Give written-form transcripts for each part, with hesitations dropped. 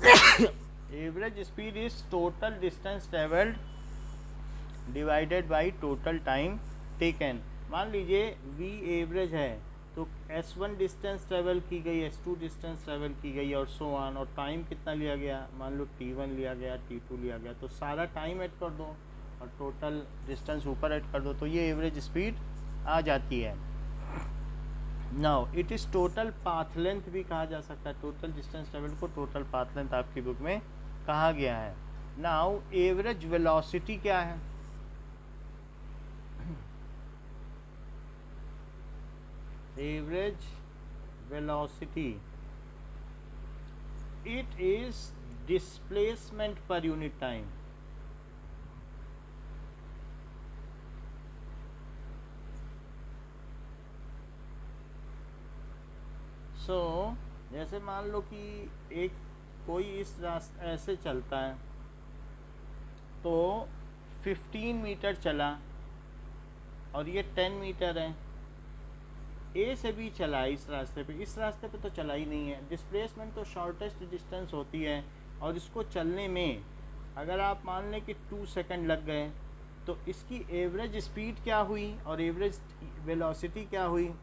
Average speed is total distance travelled divided by total time taken. मान लीजिए v average है तो s1 distance travel की गई, s2 डिस्टेंस ट्रेवल की गई और सो ऑन, और टाइम कितना लिया गया, मान लो t1 लिया गया, t2 लिया गया, तो सारा टाइम ऐड कर दो और टोटल डिस्टेंस ऊपर ऐड कर दो तो ये एवरेज स्पीड आ जाती है। Now it is total path length भी कहा जा सकता है, टोटल डिस्टेंस ट्रेवल को टोटल पाथ लेंथ आपकी बुक में कहा गया है। नाउ एवरेज वेलोसिटी क्या है? Average velocity, it is displacement per unit time। सो जैसे मान लो कि एक कोई इस रास्ते ऐसे चलता है तो 15 मीटर चला और ये 10 मीटर है, ए से भी चला इस रास्ते पे तो चला ही नहीं है। डिस्प्लेसमेंट तो शॉर्टेस्ट डिस्टेंस होती है और इसको चलने में अगर आप मान लें कि 2 सेकंड लग गए तो इसकी एवरेज स्पीड क्या हुई और एवरेज वेलोसिटी क्या हुई?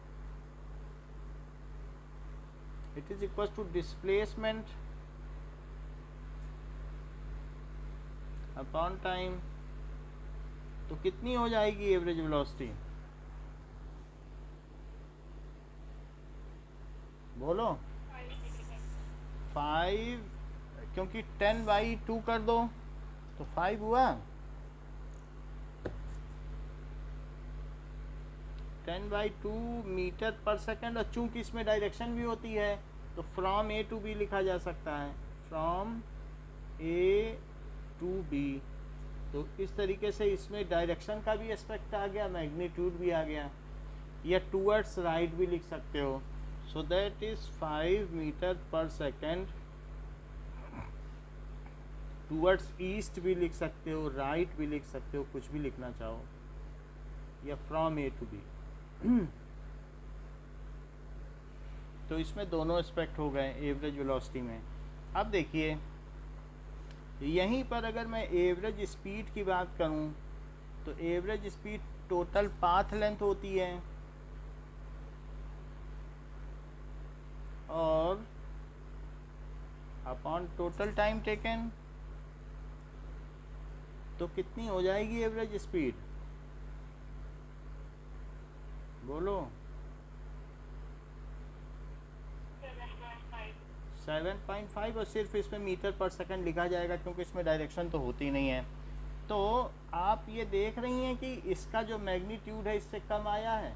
It is equal to displacement upon time. तो कितनी हो जाएगी एवरेज वेलोसिटी? बोलो 5, क्योंकि 10/2 कर दो तो 5 हुआ। 10/2 मीटर पर सेकंड, और चूंकि इसमें डायरेक्शन भी होती है तो फ्रॉम ए टू बी लिखा जा सकता है, फ्रॉम ए टू बी। तो इस तरीके से इसमें डायरेक्शन का भी एस्पेक्ट आ गया, मैग्नीट्यूड भी आ गया, या टूवर्ड्स राइट भी लिख सकते हो। So that is 5 metre per second. Towards east भी लिख सकते हो, राइट भी लिख सकते हो, कुछ भी लिखना चाहो, या फ्रॉम ए टू बी। तो इसमें दोनों एस्पेक्ट हो गए एवरेज वेलोसिटी में। अब देखिए यहीं पर अगर मैं एवरेज स्पीड की बात करूं तो average speed total path length होती है और अपॉन टोटल टाइम टेकन। तो कितनी हो जाएगी एवरेज स्पीड? बोलो 7.5, और सिर्फ इसमें मीटर पर सेकंड लिखा जाएगा क्योंकि इसमें डायरेक्शन तो होती नहीं है। तो आप ये देख रही हैं कि इसका जो मैग्नीट्यूड है इससे कम आया है,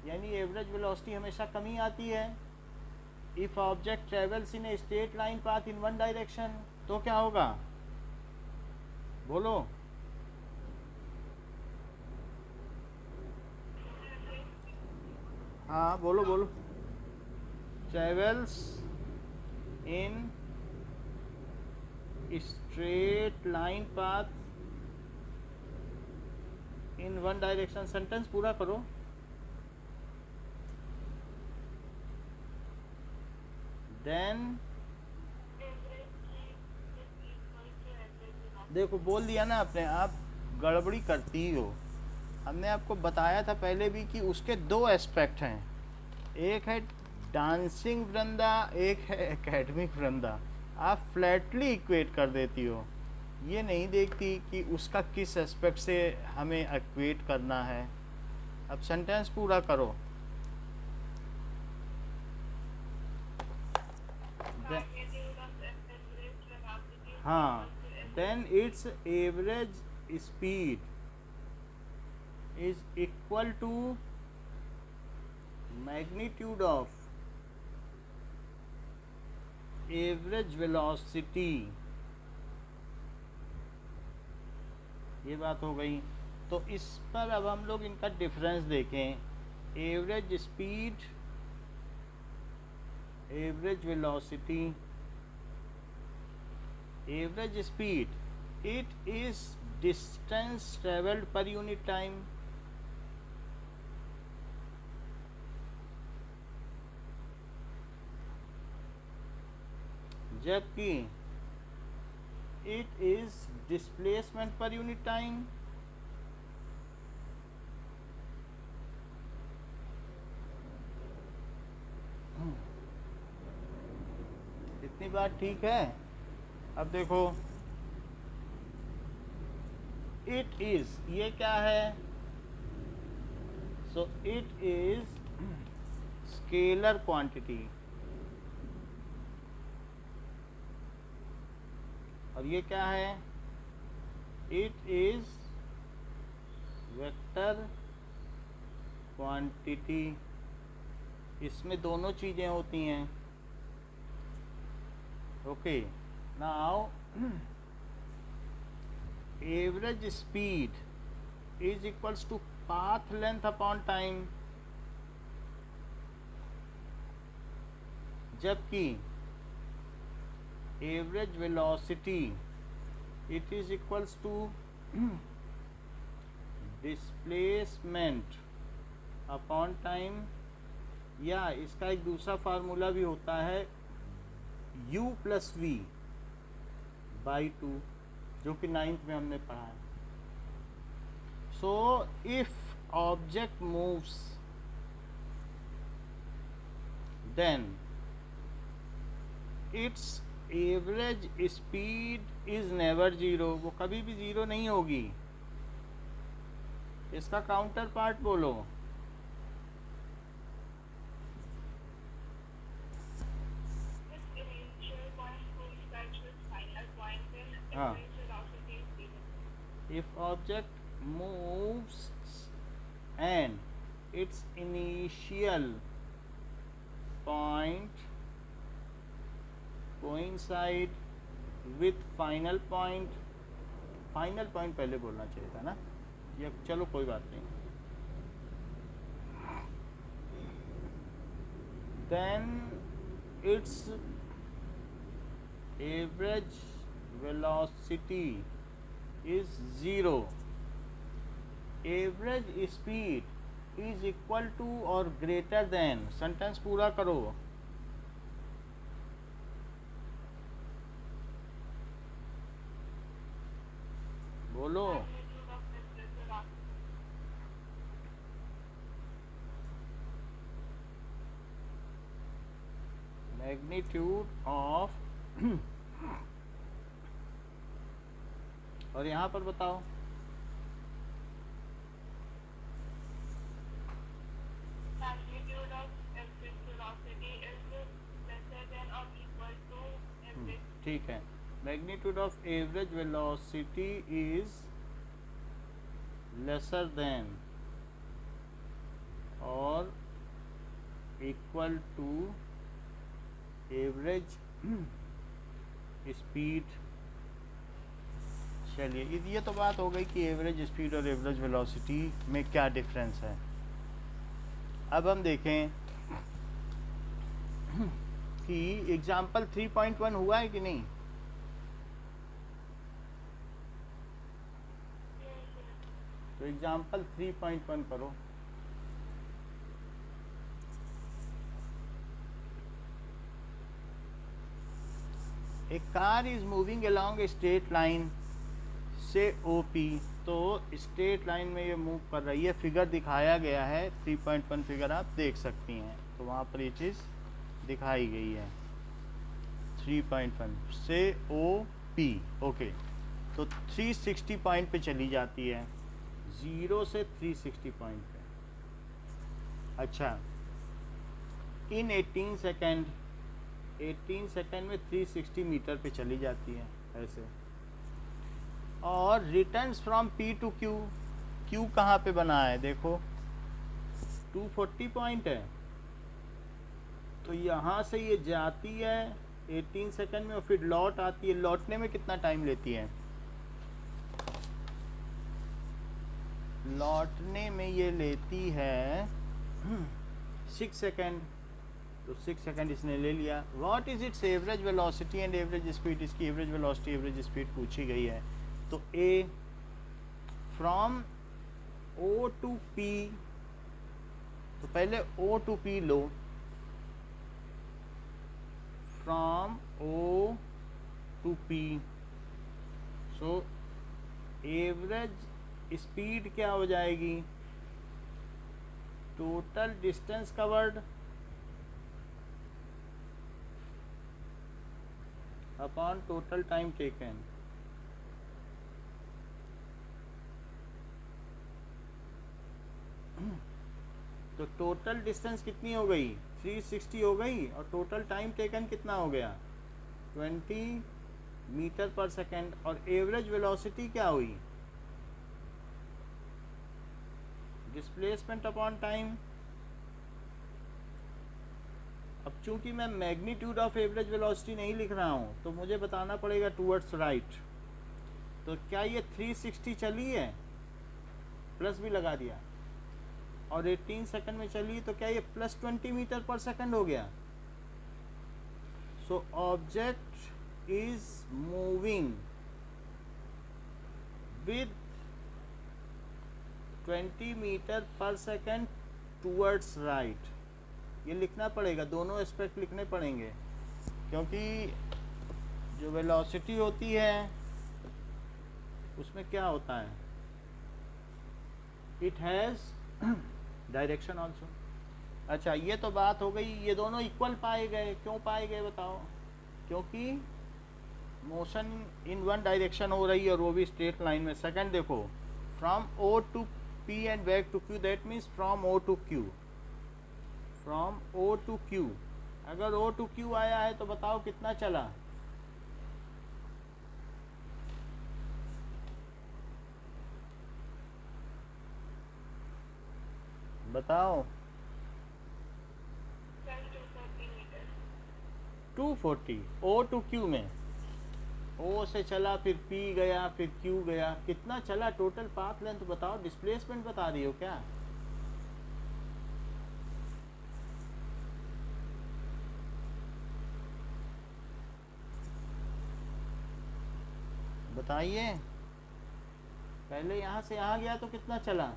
यानी एवरेज वेलोसिटी हमेशा कम ही आती है। If object travels in A straight line path in one direction तो क्या होगा? बोलो हाँ बोलो बोलो। Travels in straight line path in one direction. Sentence पूरा करो। देन देखो बोल दिया ना आपने, आप गड़बड़ी करती हो। हमने आपको बताया था पहले भी कि उसके दो एस्पेक्ट हैं, एक है डांसिंग वृंदा, एक है एकेडमिक वृंदा। आप फ्लैटली इक्वेट कर देती हो, ये नहीं देखती कि उसका किस एस्पेक्ट से हमें इक्वेट करना है। अब सेंटेंस पूरा करो। हाँ, then its average speed is equal to magnitude of average velocity. ये बात हो गई। तो इस पर अब हम लोग इनका डिफरेंस देखें। Average speed, average velocity. Average speed it is distance travelled per unit time, जबकि it is displacement per unit time. इतनी बात ठीक है। अब देखो it is, ये क्या है? So it is scalar quantity और ये क्या है? It is vector quantity। इसमें दोनों चीज़ें होती हैं। Okay, now average speed is equals to path length upon time, जबकि average velocity it is equals to displacement upon time, या इसका एक दूसरा फार्मूला भी होता है u प्लस वी बाई 2, जो कि 9th में हमने पढ़ा है। So if object moves then its average speed is never zero, वो कभी भी जीरो नहीं होगी। इसका काउंटर पार्ट बोलो। हाँ, if object moves and its initial point coincide with final point, final point पहले बोलना चाहिए था ना, ये चलो कोई बात नहीं। then its average velocity is zero, average speed is equal to or greater than, sentence पूरा करो। बोलो। मैग्नीट्यूड ऑफ और यहाँ पर बताओ ठीक है। Magnitude of average velocity is lesser than और इक्वल टू एवरेज स्पीड। चलिए, ये तो बात हो गई कि एवरेज स्पीड और एवरेज वेलोसिटी में क्या डिफरेंस है। अब हम देखें कि एग्जाम्पल 3.1 हुआ है कि नहीं। तो एग्जाम्पल 3.1 करो। A car is moving along a straight line से OP, तो स्ट्रेट लाइन में ये मूव कर रही है। फिगर दिखाया गया है 3.1 फिगर आप देख सकती हैं, तो वहाँ पर ये चीज़ दिखाई गई है 3.1 से OP। ओके, तो 360 पॉइंट पे चली जाती है, 0 से 360 पॉइंट पे। अच्छा, इन 18 सेकेंड में 360 मीटर पे चली जाती है ऐसे। और returns from P to Q, Q कहाँ पे बना है देखो, 240 पॉइंट है। तो यहाँ से ये जाती है 18 सेकेंड में और फिर लौट आती है। लौटने में कितना टाइम लेती है? लौटने में ये लेती है 6 सेकेंड। तो 6 सेकेंड इसने ले लिया। What is its average velocity and average speed, इसकी एवरेज वेलोसिटी एवरेज स्पीड पूछी गई है। तो A from O to P, तो पहले O टू P लो, from O to P so average speed क्या हो जाएगी, total distance covered upon total time taken. तो टोटल डिस्टेंस कितनी हो गई, 360 हो गई, और टोटल टाइम टेकन कितना हो गया, 20 मीटर पर सेकेंड। और एवरेज वेलोसिटी क्या हुई, डिस्प्लेसमेंट अपॉन टाइम। अब चूंकि मैं मैग्नीट्यूड ऑफ एवरेज वेलोसिटी नहीं लिख रहा हूँ, तो मुझे बताना पड़ेगा टूवर्ड्स राइट। तो क्या ये 360 चली है, प्लस भी लगा दिया, और 18 सेकंड में चली, तो क्या ये प्लस 20 मीटर पर सेकंड हो गया। So object is moving with 20 metre per second towards right. ये लिखना पड़ेगा, दोनों एस्पेक्ट लिखने पड़ेंगे, क्योंकि जो वेलोसिटी होती है उसमें क्या होता है, इट हैज़ डायरेक्शन ऑल्सो। अच्छा, ये तो बात हो गई, ये दोनों इक्वल पाए गए। क्यों पाए गए बताओ, क्योंकि मोशन इन वन डायरेक्शन हो रही है, और वो भी स्ट्रेट लाइन में। सेकंड देखो, from O to P and back to Q, that means from O to Q, from O to Q. अगर ओ टू क्यू आया है तो बताओ कितना चला, बताओ। 240 ओ टू क्यू में, ओ से चला, फिर पी गया, फिर क्यू गया, कितना चला टोटल पाथ लेंथ बताओ, डिस्प्लेसमेंट बता रही हो क्या। बताइए, पहले यहाँ से यहाँ गया तो कितना चला,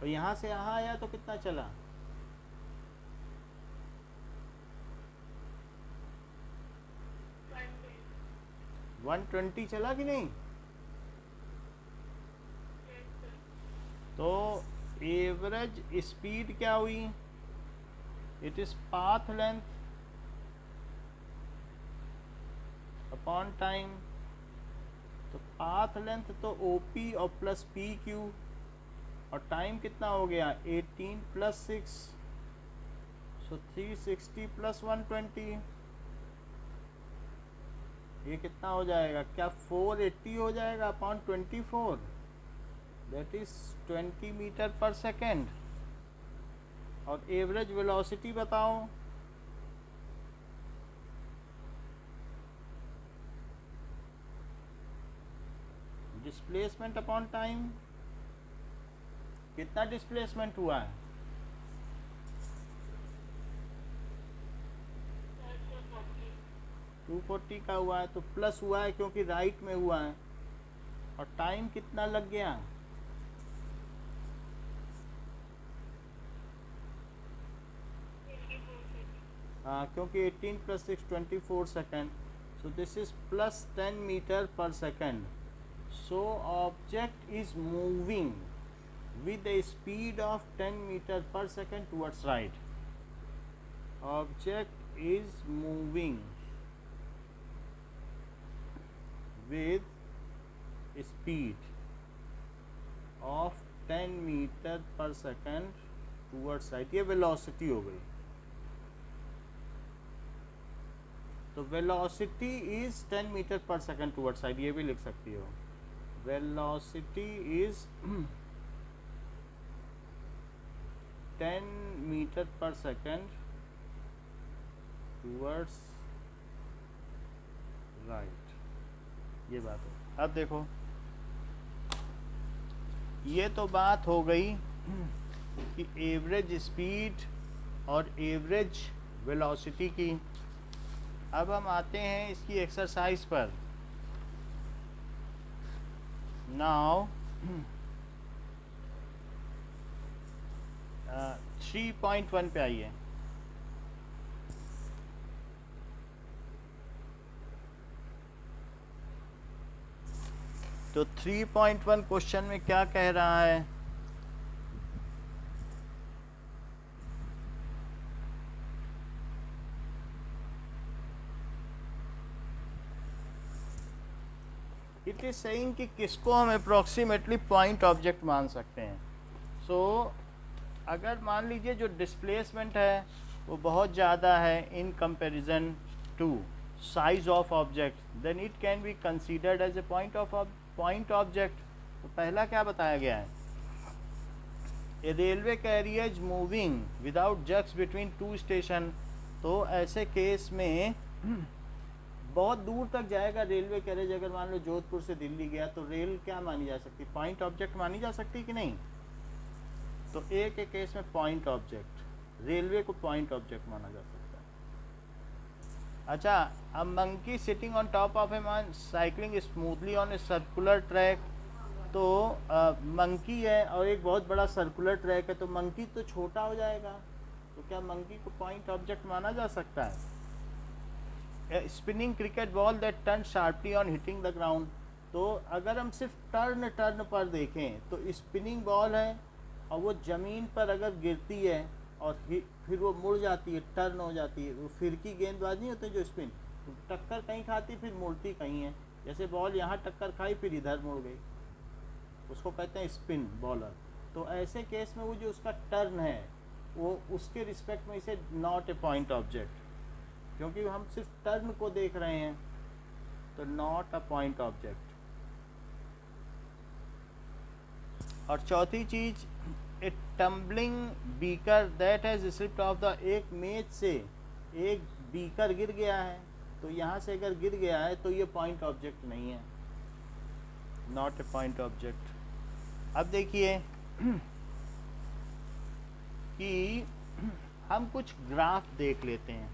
और यहाँ से यहाँ आया तो कितना चला, 120 चला कि नहीं। तो एवरेज स्पीड क्या हुई, it is path length upon time. तो पाथ लेंथ तो OP और प्लस PQ, और टाइम कितना हो गया, 18 प्लस 6, सो 360 प्लस 120। ये कितना हो जाएगा, क्या 480 हो जाएगा upon 24, that is 20 metre per second. और एवरेज वेलोसिटी बताओ, डिस्प्लेसमेंट अपॉन टाइम, कितना डिस्प्लेसमेंट हुआ है, 240 का हुआ है, तो प्लस हुआ है क्योंकि राइट में हुआ है। और टाइम कितना लग गया, हाँ, क्योंकि 18 plus 6 24 second, so this is plus 10 metre per second. So object is moving with a speed of 10 meter per second towards right. Object is moving with a speed of 10 meter per second towards right. ये velocity हो गई। तो velocity is 10 meter per second towards right, ये भी लिख सकती हो। Velocity is 10 metre per second towards right, ये बात है। अब देखो, ये तो बात हो गई कि एवरेज स्पीड और एवरेज वेलोसिटी की। अब हम आते हैं इसकी एक्सरसाइज पर। नाउ 3.1 पे आइए। तो 3.1 क्वेश्चन में क्या कह रहा है? इट इज सेइंग कि किसको हम अप्रोक्सीमेटली पॉइंट ऑब्जेक्ट मान सकते हैं. सो अगर मान लीजिए जो डिस्प्लेसमेंट है वो बहुत ज़्यादा है in comparison to size of object, then it can be considered as a point object. तो पहला क्या बताया गया है? A railway carriage moving without jerks between two station. तो ऐसे केस में बहुत दूर तक जाएगा रेलवे कैरियज. अगर मान लो जोधपुर से दिल्ली गया तो रेल क्या मानी जा सकती? पॉइंट ऑब्जेक्ट मानी जा सकती कि नहीं? तो एक के केस में पॉइंट ऑब्जेक्ट, रेलवे को पॉइंट ऑब्जेक्ट माना जा सकता है. अच्छा, a monkey sitting on top of a man cycling smoothly on a circular track. तो मंकी है और एक बहुत बड़ा सर्कुलर ट्रैक है, तो मंकी तो छोटा हो जाएगा. तो क्या मंकी को पॉइंट ऑब्जेक्ट माना जा सकता है? Spinning cricket ball that turn sharply on hitting the ground. तो अगर हम सिर्फ टर्न पर देखें तो स्पिनिंग बॉल है और वो ज़मीन पर अगर गिरती है और फिर वो मुड़ जाती है, टर्न हो जाती है. वो फिरकी गेंदबाज नहीं होते जो स्पिन, तो टक्कर कहीं खाती फिर मुड़ती कहीं है. जैसे बॉल यहाँ टक्कर खाई फिर इधर मुड़ गई, उसको कहते हैं स्पिन बॉलर. तो ऐसे केस में वो जो उसका टर्न है वो उसके रिस्पेक्ट में इसे नॉट ए पॉइंट ऑब्जेक्ट, क्योंकि हम सिर्फ टर्न को देख रहे हैं. तो नॉट अ पॉइंट ऑब्जेक्ट. और चौथी चीज, a tumbling beaker that has slipped off the. एक मेज से एक बीकर गिर गया है, तो यहाँ से अगर गिर गया है तो ये पॉइंट ऑब्जेक्ट नहीं है, नॉट ए पॉइंट ऑब्जेक्ट. अब देखिए कि हम कुछ ग्राफ देख लेते हैं.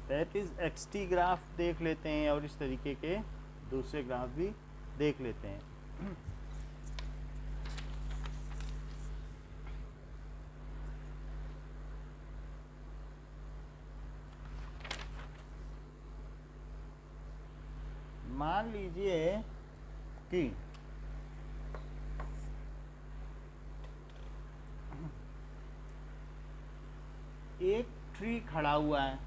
दैट इज एक्सटी ग्राफ देख लेते हैं और इस तरीके के दूसरे ग्राफ भी देख लेते हैं. मान लीजिए कि एक ट्री खड़ा हुआ है.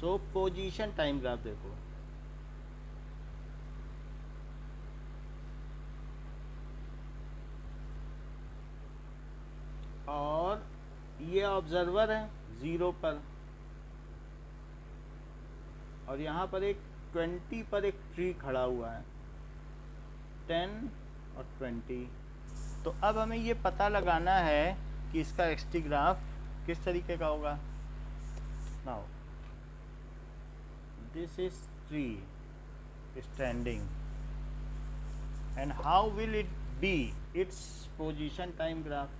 सो पोजीशन टाइम ग्राफ देखो. और ये ऑब्जर्वर है 0 पर, और यहाँ पर एक 20 पर एक ट्री खड़ा हुआ है, 10 और 20. तो अब हमें ये पता लगाना है कि इसका एक्सटी ग्राफ किस तरीके का होगा. Now this is tree standing and how will it be its position time graph.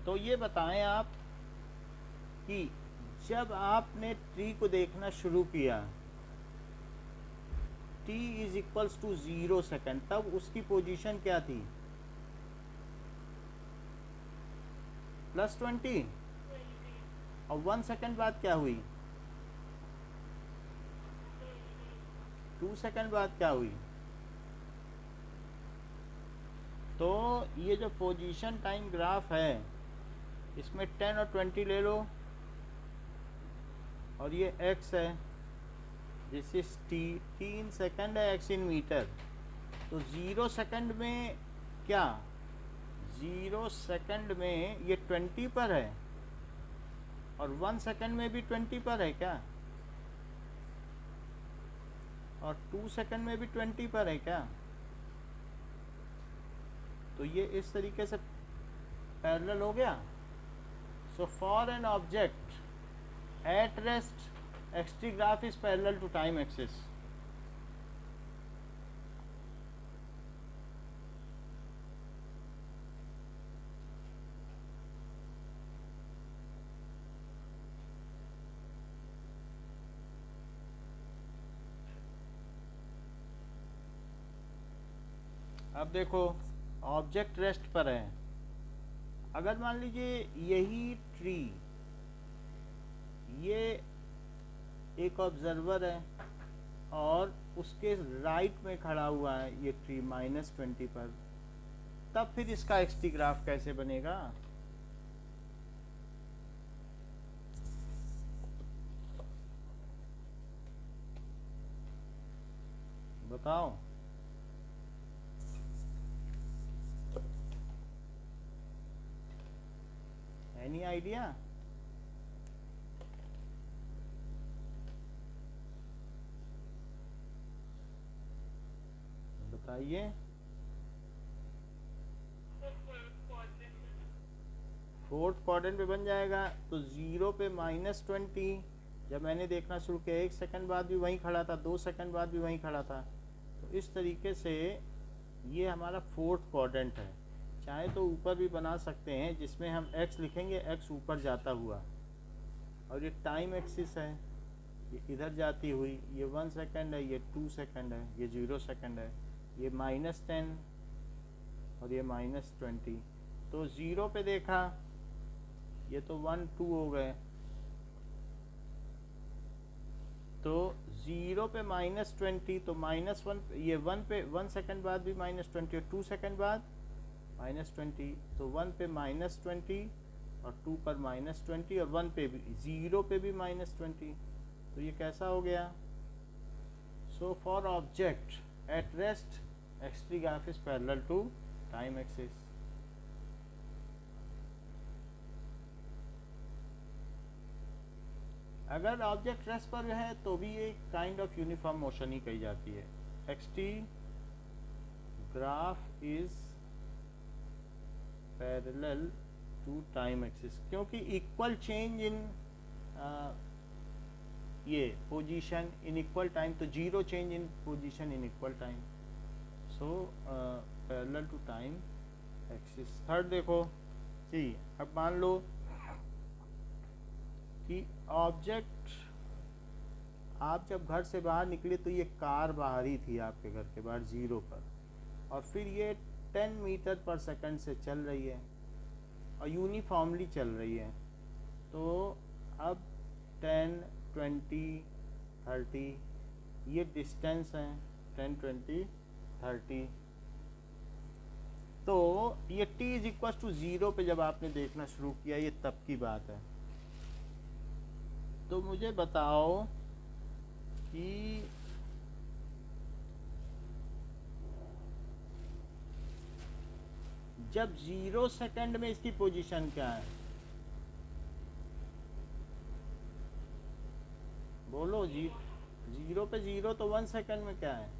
तो ये बताएं आप कि जब आपने ट्री को देखना शुरू किया, t is equals to 0 second, तब उसकी पोजीशन क्या थी? +20. और 1 सेकेंड बाद क्या हुई? 2 सेकेंड बाद क्या हुई? तो ये जो पोजीशन टाइम ग्राफ है इसमें 10 और 20 ले लो, और ये x है, दिस इज t. 3 सेकेंड है, x इन मीटर. तो 0 सेकेंड में क्या, 0 सेकेंड में ये 20 पर है और 1 सेकेंड में भी 20 पर है क्या, और 2 सेकेंड में भी 20 पर है क्या. तो ये इस तरीके से पैरेलल हो गया. So for an object at rest xt graph is parallel to time axis. अब देखो ऑब्जेक्ट रेस्ट पर है. अगर मान लीजिए यही ट्री ये एक ऑब्जर्वर है और उसके राइट में खड़ा हुआ है ये ट्री -20 पर, तब फिर इसका एक्सटी ग्राफ कैसे बनेगा? बताओ। Any idea? बताइए। फोर्थ क्वाड्रेंट पे बन जाएगा, तो 0 पे -20, जब मैंने देखना शुरू किया 1 सेकंड बाद भी वहीं खड़ा था, 2 सेकंड बाद भी वहीं खड़ा था। तो इस तरीके से ये हमारा फोर्थ क्वाड्रेंट है। चाहे तो ऊपर भी बना सकते हैं जिसमें हम x लिखेंगे, x ऊपर जाता हुआ, और ये टाइम एक्सिस है, ये इधर जाती हुई, ये 1 सेकंड है, ये 2 सेकंड है, ये 0 सेकंड है, ये -10 और ये -20। तो 0 पे देखा, ये तो 1 2 हो गए, तो 0 पे -20, तो -1, ये 1 पे 1 सेकंड बाद भी -20 और 2 सेकंड बाद -20, तो 1 पे -20 और 2 पर -20 और 1 पे भी, 0 पे भी -20। तो ये कैसा हो गया? So for object at rest XT graph is parallel to time axis. अगर ऑब्जेक्ट रेस्ट पर है तो भी एक काइंड ऑफ यूनिफॉर्म मोशन ही कही जाती है। XT graph is parallel to time axis, क्योंकि इक्वल चेंज इन ये पोजीशन इन इक्वल टाइम, तो 0 change in position in equal time, so parallel to time axis. Third देखो जी, अब मान लो कि ऑब्जेक्ट, आप जब घर से बाहर निकले तो ये कार बाहर ही थी आपके घर के बाहर 0 पर, और फिर ये 10 मीटर पर सेकंड से चल रही है और यूनिफॉर्मली चल रही है। तो अब 10 20 30 ये डिस्टेंस है, 10 20 30। तो ये t इज इक्वल टू 0 पे जब आपने देखना शुरू किया, ये तब की बात है। तो मुझे बताओ कि जब 0 सेकंड में इसकी पोजीशन क्या है? बोलो जी। 0 पे 0 तो 1 सेकंड में क्या है?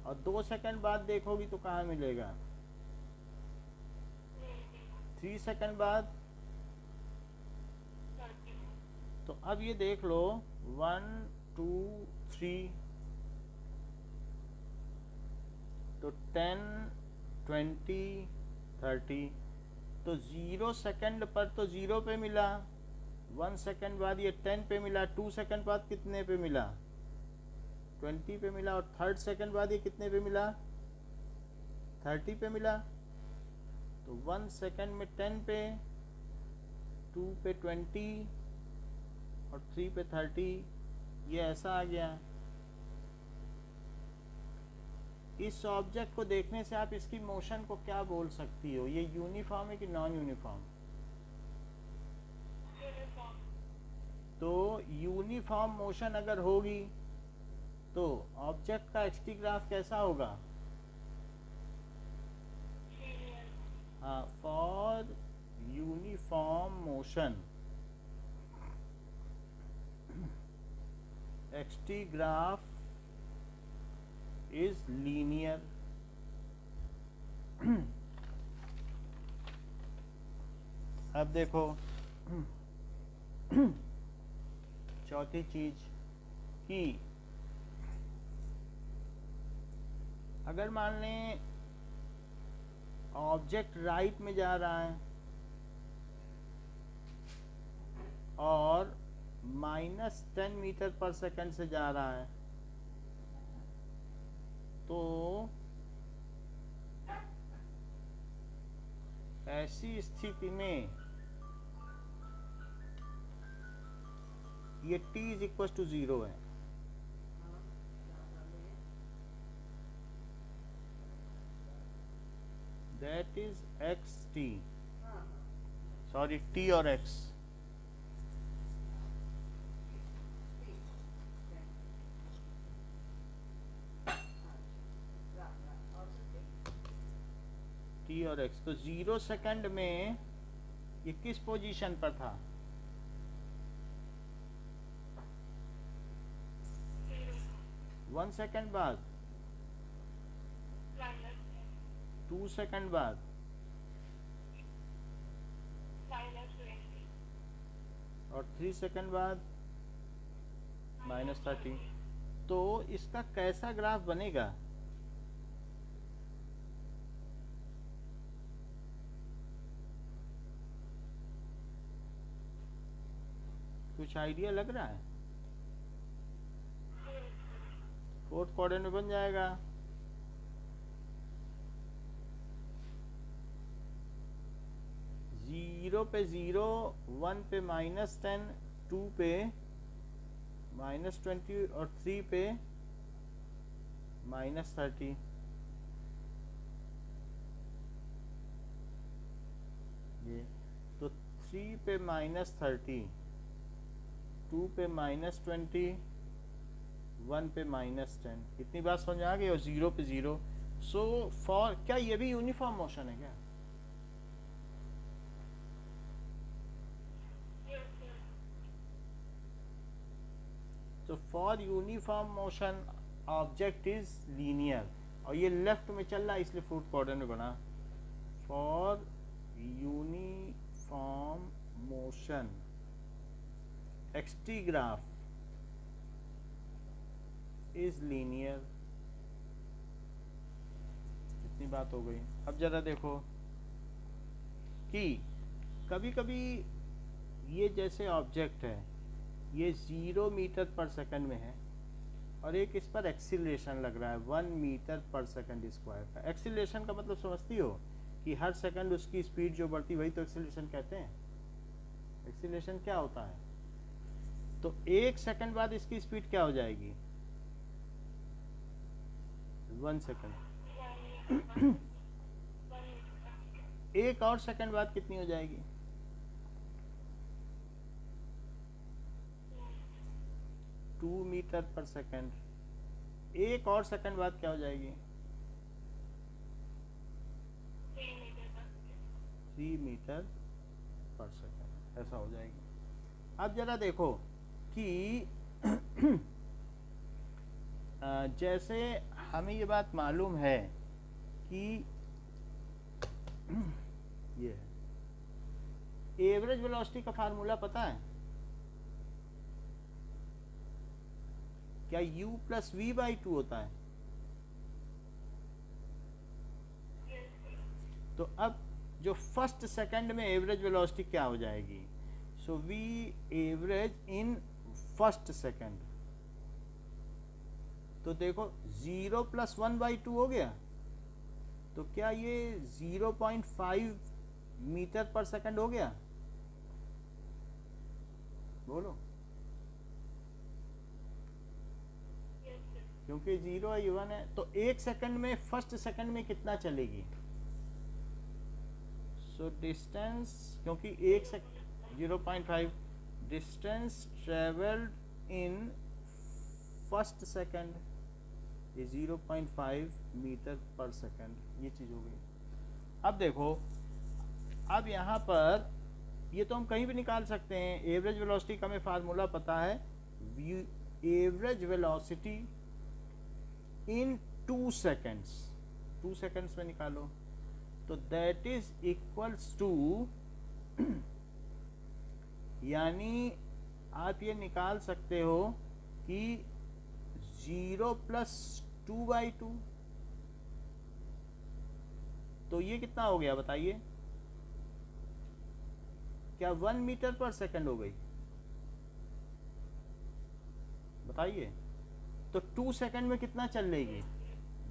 और 2 सेकंड बाद देखोगी तो कहाँ मिलेगा? 3 सेकंड बाद। तो अब ये देख लो 1 2 3, तो 10 20 30, तो 0 सेकंड पर तो 0 पे मिला, 1 सेकंड बाद ये 10 पे मिला, 2 सेकंड बाद कितने पे मिला? 20 पे मिला, और थर्ड सेकंड बाद ये कितने पे मिला? 30 पे मिला। तो 1 सेकंड में 10 पे, 2 पे 20 और 3 पे 30, ये ऐसा आ गया। इस ऑब्जेक्ट को देखने से आप इसकी मोशन को क्या बोल सकती हो? ये यूनिफॉर्म है कि नॉन यूनिफॉर्म? तो यूनिफॉर्म मोशन अगर होगी तो ऑब्जेक्ट का एक्सटी ग्राफ कैसा होगा? हाँ, for uniform motion XT graph is linear. अब देखो चौथी चीज कि अगर मान लें ऑब्जेक्ट राइट में जा रहा है और -10 मीटर पर सेकंड से जा रहा है, तो ऐसी स्थिति में ये t इज इक्वल टू 0 है। That is x T, sorry t और x। t और x, तो 0 सेकंड में ये किस पोजीशन पर था? 1 सेकंड बाद, 2 सेकंड बाद, और 3 सेकंड बाद -30। तो इसका कैसा ग्राफ बनेगा? कुछ आइडिया लग रहा है? फोर्थ क्वाड्रेंट में बन जाएगा। जीरो पे 0, 1 पे -10, 2 पे -20 और 3 पे -30। ये तो 3 पे -30, 2 पे -20, 1 पे -10, कितनी बात समझ आ गई? और 0 पे 0। सो फॉर, क्या ये भी यूनिफॉर्म मोशन है क्या? तो for uniform motion object is linear, और ये लेफ्ट में चल रहा है इसलिए फोर्थ क्वाड्रेंट में बना। For uniform motion XT graph is linear. इतनी बात हो गई। अब जरा देखो कि कभी कभी ये जैसे ऑब्जेक्ट है, ये 0 मीटर पर सेकंड में है, और एक इस पर एक्सीलरेशन लग रहा है 1 मीटर पर सेकंड स्क्वायर का। एक्सीलरेशन का मतलब समझती हो कि हर सेकंड उसकी स्पीड जो बढ़ती, वही तो एक्सीलरेशन कहते हैं। एक्सीलरेशन क्या होता है? तो 1 सेकंड बाद इसकी स्पीड क्या हो जाएगी? 1 सेकंड। 1 और सेकंड बाद कितनी हो जाएगी? 2 मीटर पर सेकंड। 1 और सेकंड बाद क्या हो जाएगी? 3 मीटर पर सेकंड, ऐसा हो जाएगी। अब जरा देखो कि जैसे हमें ये बात मालूम है कि ये है, एवरेज वेलोसिटी का फार्मूला पता है क्या? u प्लस v/2 होता है। तो अब जो फर्स्ट सेकंड में एवरेज वेलोसिटी क्या हो जाएगी? सो v average in first second. तो देखो 0 प्लस 1/2 हो गया, तो क्या ये 0.5 मीटर पर सेकंड हो गया? बोलो, क्योंकि 0 है, 1 है, तो 1 सेकंड में फर्स्ट सेकंड में कितना चलेगी? सो डिस्टेंस, क्योंकि 1 second 0.5, distance travelled in first second ये 0.5 मीटर पर सेकंड, ये चीज़ हो गई। अब देखो, अब यहाँ पर ये तो हम कहीं भी निकाल सकते हैं। एवरेज वेलोसिटी का हमें फार्मूला पता है, एवरेज वेलोसिटी इन 2 सेकंड्स, 2 सेकंड्स में निकालो, तो दैट इज इक्वल्स टू, यानी आप ये निकाल सकते हो कि 0 प्लस 2/2, तो ये कितना हो गया बताइए? क्या 1 मीटर पर सेकंड हो गई? बताइए। तो 2 सेकंड में कितना चल लेगी?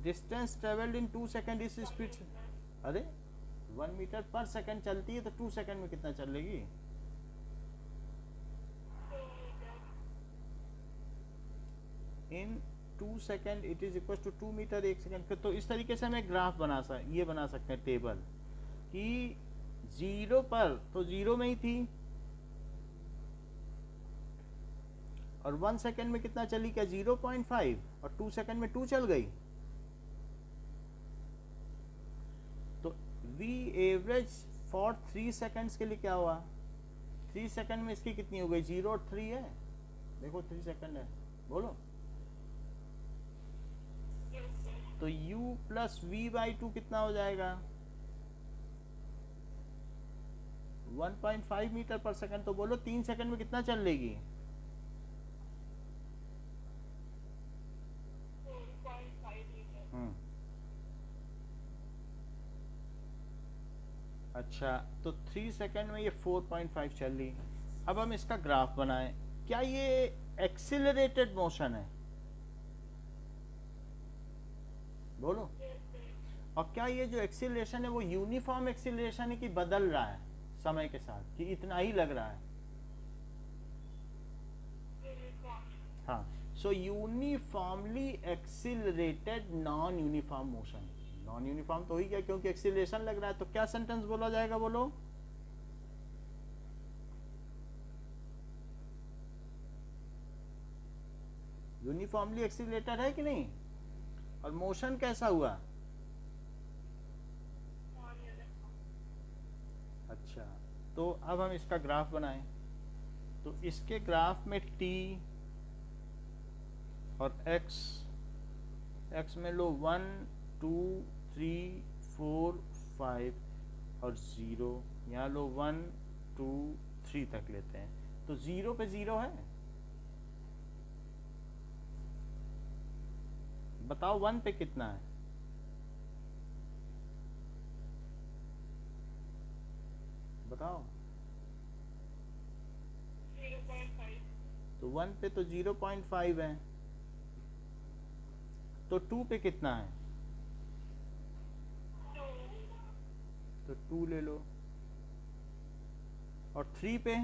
डिस्टेंस ट्रेवल्ड इन 2 सेकंड इस स्पीड से, अरे 1 मीटर पर सेकंड चलती है तो 2 सेकंड में कितना चलेगी? In 2 second it is equal to 2 metre 1 second. तो इस तरीके से हमें ग्राफ बना सकते हैं टेबल कि 0 पर तो 0 में ही थी और 1 सेकंड में कितना चली? क्या 0.5 और 2 सेकंड में 2 चल गई। तो वी एवरेज फॉर 3 सेकंड्स के लिए क्या हुआ? 3 सेकंड में इसकी कितनी हो गई? 0 और 3 है, देखो 3 सेकंड है, बोलो। तो u प्लस वी बाई 2 कितना हो जाएगा? 1.5 मीटर पर सेकंड। तो बोलो 3 सेकंड में कितना चल लेगी? 4.5 मीटर। अच्छा, तो 3 सेकंड में ये 4.5 चल रही। अब हम इसका ग्राफ बनाएं। क्या ये एक्सिलरेटेड मोशन है? बोलो। और क्या ये जो एक्सीलरेशन है वो यूनिफॉर्म एक्सीलरेशन है कि बदल रहा है समय के साथ, कि इतना ही लग रहा है? हाँ, so uniformly accelerated non uniform motion. Non uniform तो ही क्या, क्योंकि एक्सीलरेशन लग रहा है। तो क्या सेंटेंस बोला जाएगा? बोलो। यूनिफॉर्मली एक्सीलरेटेड है कि नहीं? और मोशन कैसा हुआ? अच्छा, तो अब हम इसका ग्राफ बनाएं। तो इसके ग्राफ में t और x में लो 1 2 3 4 5 और 0, यहाँ लो 1 2 3 तक लेते हैं। तो 0 पे 0 है, बताओ 1 पे कितना है? बताओ। 0.5। तो 1 पे तो 0.5 है, तो 2 पे कितना है? 2। तो 2 ले लो। और 3 पे?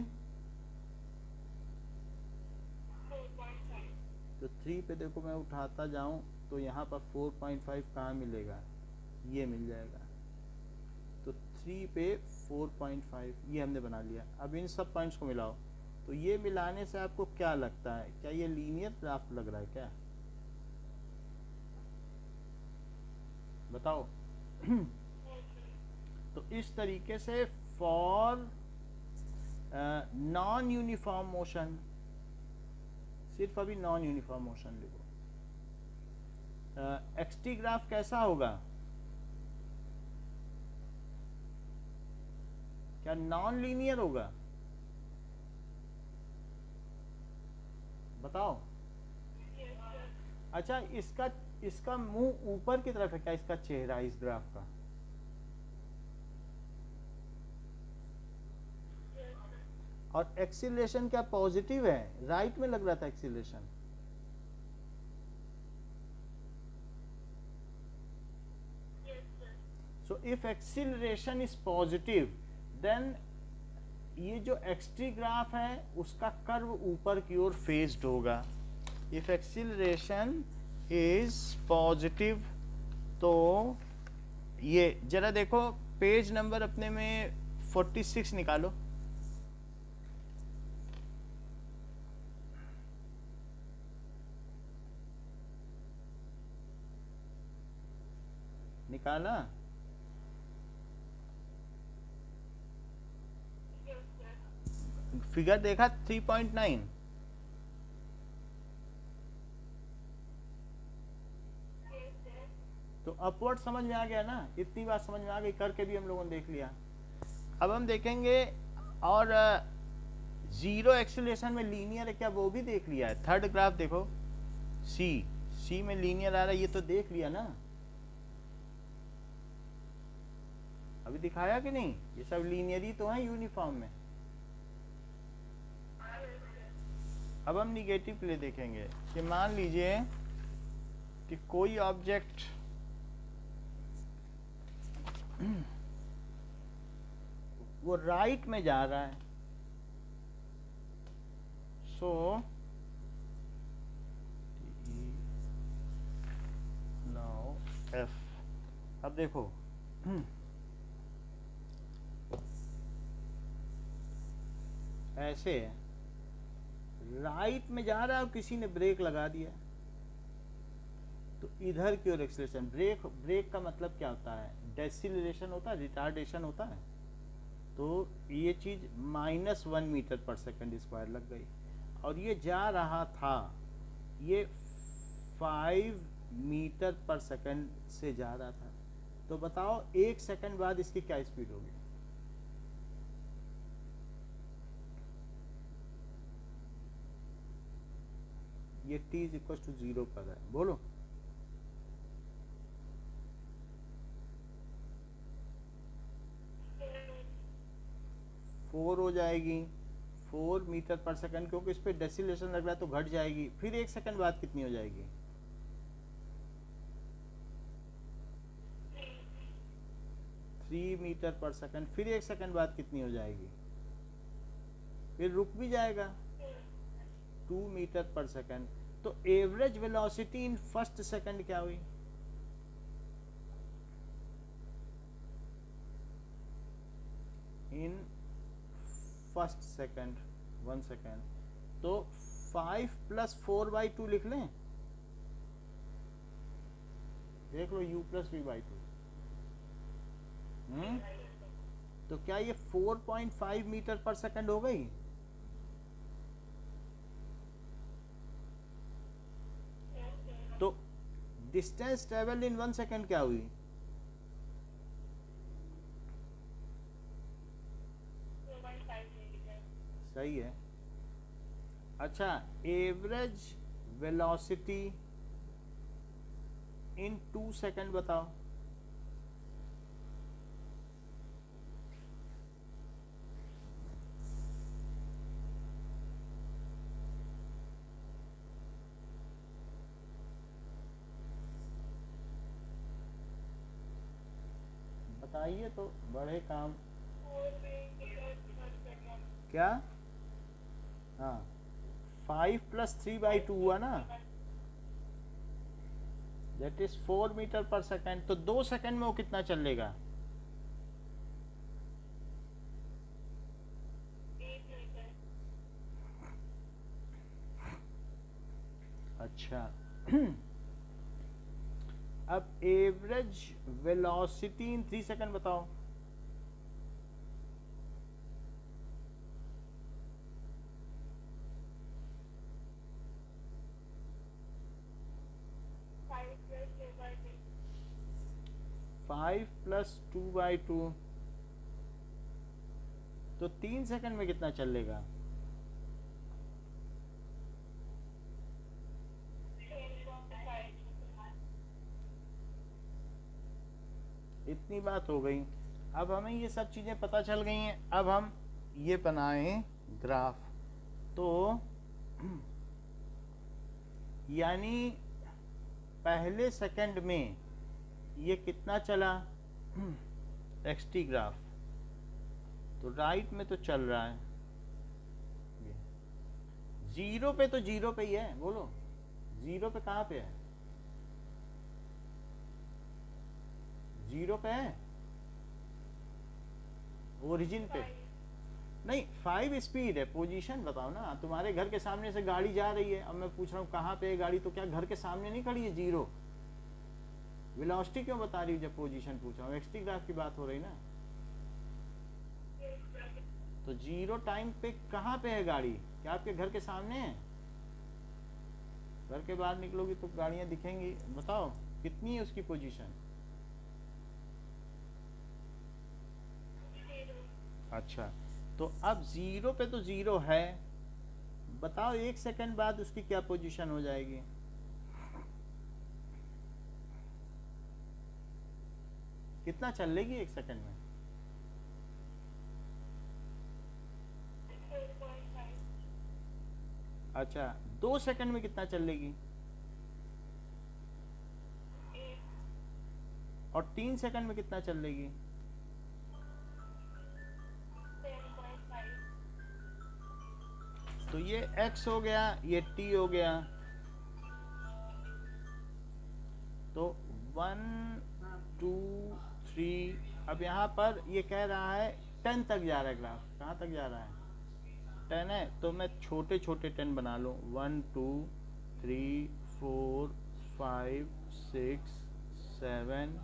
4.5। तो 3 पे देखो मैं उठाता जाऊं तो यहाँ पर 4.5 कहाँ मिलेगा? ये मिल जाएगा। तो 3 पे 4.5 ये हमने बना लिया। अब इन सब पॉइंट्स को मिलाओ। तो ये मिलाने से आपको क्या लगता है? क्या ये लीनियर ग्राफ लग रहा है क्या? बताओ। तो इस तरीके से फॉर नॉन यूनिफॉर्म मोशन, सिर्फ अभी नॉन यूनिफॉर्म मोशन लिखो। एक्सटी ग्राफ कैसा होगा? क्या नॉन लीनियर होगा? बताओ। अच्छा, इसका मुंह ऊपर की तरफ है क्या? इसका चेहरा इस ग्राफ का? और एक्सीलरेशन क्या पॉजिटिव है? राइट में लग रहा था acceleration. So if acceleration is positive then ये जो एक्सटी ग्राफ है उसका कर्व ऊपर की ओर फेस्ड होगा। इफ एक्सीलरेशन इज पॉजिटिव, तो ये जरा देखो पेज नंबर अपने में 46 निकालो। निकाला? फिगर देखा 3.9? तो अपवर्ड समझ में आ गया ना? इतनी बात समझ में आ गई, करके भी हम लोगों ने देख लिया। अब हम देखेंगे और जीरो एक्सीलरेशन में लीनियर है क्या, वो भी देख लिया है। थर्ड ग्राफ देखो, सी में लीनियर आ रहा है, ये तो देख लिया ना, अभी दिखाया कि नहीं? ये सब लीनियर ही तो है यूनिफॉर्म में। अब हम निगेटिव के लिए देखेंगे कि मान लीजिए कि कोई ऑब्जेक्ट वो राइट में जा रहा है, सो नाउ एफ। अब देखो ऐसे है, राइट में जा रहा है और किसी ने ब्रेक लगा दिया, तो इधर की ओर एक्सीलरेशन। ब्रेक ब्रेक का मतलब क्या होता है? डेसिलरेशन होता है, रिटार्डेशन होता है। तो ये चीज़ -1 मीटर पर सेकंड स्क्वायर लग गई, और ये जा रहा था, ये 5 मीटर पर सेकंड से जा रहा था। तो बताओ 1 सेकंड बाद इसकी क्या स्पीड होगी? ये t इज इक्वल टू 0 पर है, बोलो। फोर हो जाएगी, 4 मीटर पर सेकंड, क्योंकि इस पर डेसिलेशन लग रहा है तो घट जाएगी। फिर 1 सेकंड बाद कितनी हो जाएगी? 3 मीटर पर सेकंड। फिर 1 सेकंड बाद कितनी हो जाएगी? फिर रुक भी जाएगा, 2 मीटर पर सेकंड। तो average velocity in first second क्या हुई? इन फर्स्ट सेकंड 1 सेकंड, तो 5 + 4/2 लिख लें। देख लो u + v/2। तो क्या ये 4.5 मीटर पर सेकंड हो गई? तो डिस्टेंस ट्रेवल इन 1 सेकंड क्या हुई? सही है। अच्छा, एवरेज वेलोसिटी इन 2 सेकंड बताओ। बताइए तो, बड़े काम। क्या? हाँ, 5 + 3/2 हुआ ना, that is 4 metre per second. तो 2 सेकंड में वो कितना चलेगा? अच्छा अब एवरेज वेलोसिटी इन 3 सेकंड बताओ। फाइव प्लस 2/2, तो 3 सेकंड में कितना चलेगा? इतनी बात हो गई। अब हमें ये सब चीज़ें पता चल गई हैं। अब हम ये बनाएं ग्राफ। तो यानी पहले सेकंड में ये कितना चला? xt ग्राफ तो राइट में तो चल रहा है, 0 पे तो 0 पे ही है। बोलो 0 पे कहाँ पे है? 0 पे है, ओरिजिन पे नहीं। 5 स्पीड है, पोजीशन बताओ ना। तुम्हारे घर के सामने से गाड़ी जा रही है, अब मैं पूछ रहा हूँ कहाँ पे है गाड़ी, तो क्या घर के सामने नहीं खड़ी है? 0 वेलोसिटी क्यों बता रही हूँ जब पोजीशन पूछ रहा हूँ? xt ग्राफ की बात हो रही ना। तो 0 टाइम पे कहाँ पे है गाड़ी? क्या आपके घर के सामने है? घर के बाहर निकलोगी तो गाड़ियां दिखेंगी। बताओ कितनी है उसकी पोजीशन? अच्छा, तो अब 0 पे तो 0 है। बताओ 1 सेकंड बाद उसकी क्या पोजीशन हो जाएगी? कितना चल लेगी 1 सेकंड में? अच्छा, 2 सेकंड में कितना चल लेगी? और 3 सेकंड में कितना चल लेगी? तो ये x हो गया, ये t हो गया। तो 1 2 3, अब यहाँ पर ये कह रहा है 10 तक जा रहा है ग्राफ। कहाँ तक जा रहा है? 10 है, तो मैं छोटे छोटे 10 बना लूँ। 1 2 3 4 5 6 7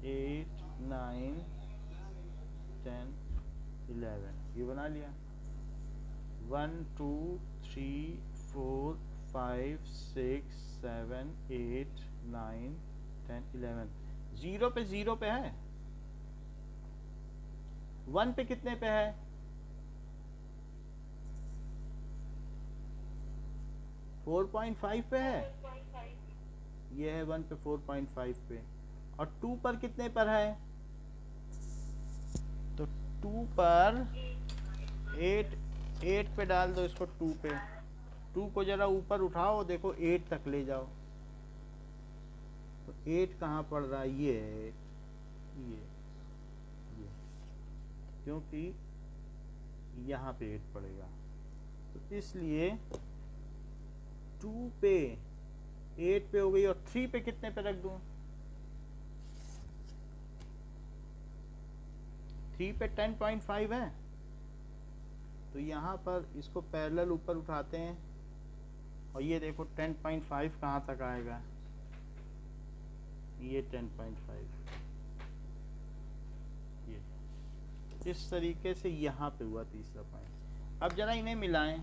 8 9 10 11, ये बना लिया। 1 2 3 4 5 6 7 8 9 10 11। जीरो पे जीरो पे है, 1 पे कितने पे है? 4.5 पे है। ये है 1 पे 4.5 पे। और 2 पर कितने पर है? तो 2 पर 8 पे डाल दो इसको। 2 पे, 2 को जरा ऊपर उठाओ, देखो 8 तक ले जाओ। तो 8 कहाँ पड़ रहा है? ये क्योंकि यहाँ पे 8 पड़ेगा, तो इसलिए 2 पे 8 पे हो गई। और 3 पे कितने पे रख दूं? 3 पे 10.5 है। तो यहाँ पर इसको पैरेलल ऊपर उठाते हैं, और ये देखो 10.5 कहाँ तक आएगा? ये 10.5, ये इस तरीके से यहाँ पे हुआ तीसरा पॉइंट। अब जरा इन्हें मिलाएं,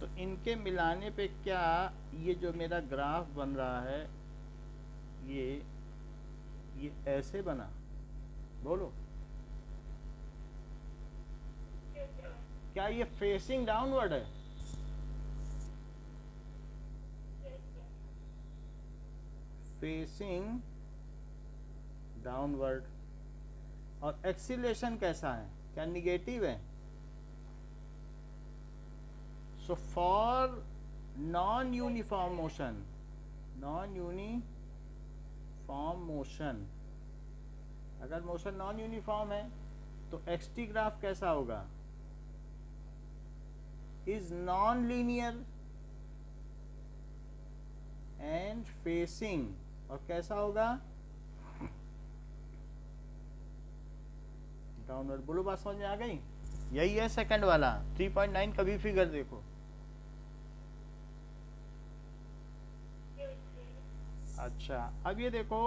तो इनके मिलाने पे क्या ये जो मेरा ग्राफ बन रहा है, ये ऐसे बना? बोलो, क्या ये फेसिंग डाउनवर्ड है? Facing downward. और एक्सीलरेशन कैसा है? क्या निगेटिव है? So for non uniform motion, अगर मोशन नॉन यूनिफॉर्म है तो एक्सटी ग्राफ कैसा होगा? Is non linear and facing. और कैसा होगा? डाउनवर्ड। बोलो, बात समझ में आ गई? यही है सेकंड वाला। 3.9 कभी फिगर देखो। अच्छा, अब ये देखो,